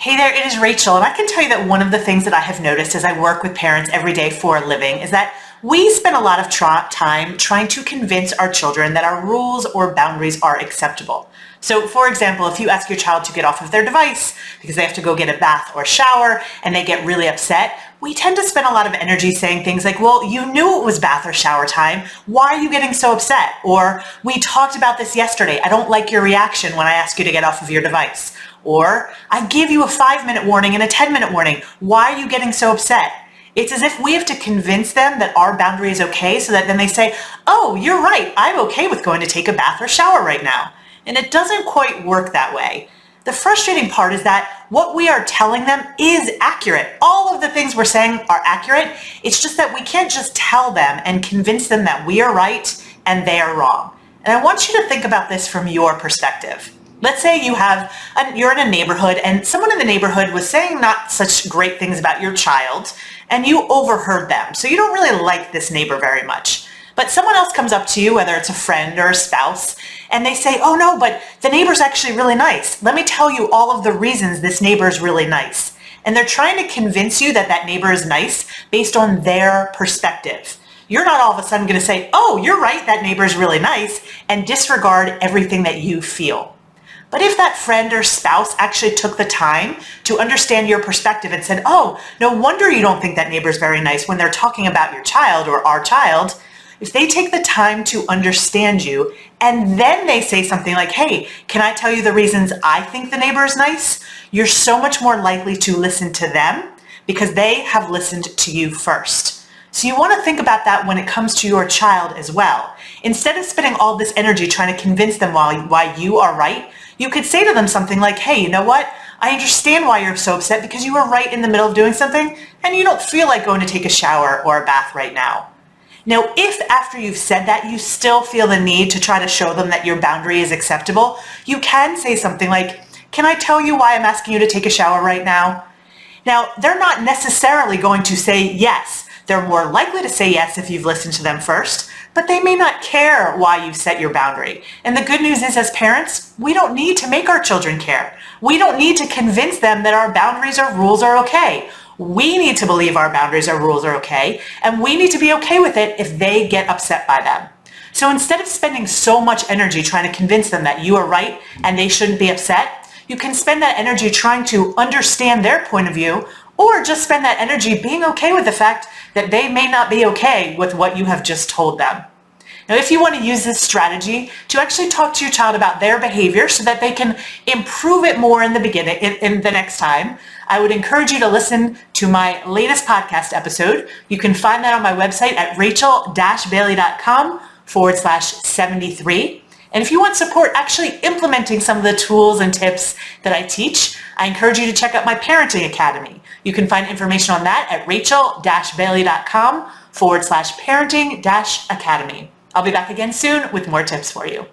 Hey there, it is Rachel, and I can tell you that one of the things that I have noticed as I work with parents every day for a living is that we spend a lot of time trying to convince our children that our rules or boundaries are acceptable. So, for example, if you ask your child to get off of their device because they have to go get a bath or shower and they get really upset, we tend to spend a lot of energy saying things like, well, you knew it was bath or shower time. Why are you getting so upset? Or, we talked about this yesterday. I don't like your reaction when I ask you to get off of your device. Or, I gave you a 5-minute warning and a 10-minute warning. Why are you getting so upset? It's as if we have to convince them that our boundary is okay so that then they say, oh, you're right. I'm okay with going to take a bath or shower right now. And it doesn't quite work that way. The frustrating part is that what we are telling them is accurate. All of the things we're saying are accurate. It's just that we can't just tell them and convince them that we are right and they are wrong. And I want you to think about this from your perspective. Let's say you're in a neighborhood and someone in the neighborhood was saying not such great things about your child and you overheard them. So you don't really like this neighbor very much. But someone else comes up to you, whether it's a friend or a spouse, and they say, oh no, but the neighbor's actually really nice. Let me tell you all of the reasons this neighbor is really nice. And they're trying to convince you that that neighbor is nice based on their perspective. You're not all of a sudden going to say, oh, you're right, that neighbor is really nice, and disregard everything that you feel. But if that friend or spouse actually took the time to understand your perspective and said, oh, no wonder you don't think that neighbor's very nice when they're talking about your child or our child, if they take the time to understand you and then they say something like, hey, can I tell you the reasons I think the neighbor is nice? You're so much more likely to listen to them because they have listened to you first. So you want to think about that when it comes to your child as well. Instead of spending all this energy trying to convince them why you are right, you could say to them something like, hey, you know what? I understand why you're so upset because you were right in the middle of doing something and you don't feel like going to take a shower or a bath right now. Now, if after you've said that, you still feel the need to try to show them that your boundary is acceptable, you can say something like, can I tell you why I'm asking you to take a shower right now? Now, they're not necessarily going to say yes. They're more likely to say yes if you've listened to them first, but they may not care why you set your boundary. And the good news is, as parents, we don't need to make our children care. We don't need to convince them that our boundaries or rules are okay. We need to believe our boundaries or rules are okay, and we need to be okay with it if they get upset by them. So instead of spending so much energy trying to convince them that you are right and they shouldn't be upset, you can spend that energy trying to understand their point of view, or just spend that energy being okay with the fact that they may not be okay with what you have just told them. Now, if you want to use this strategy to actually talk to your child about their behavior so that they can improve it more in the beginning, in the next time, I would encourage you to listen to my latest podcast episode. You can find that on my website at rachel-bailey.com/73. And if you want support actually implementing some of the tools and tips that I teach, I encourage you to check out my Parenting Academy. You can find information on that at rachel-bailey.com/parenting-academy. I'll be back again soon with more tips for you.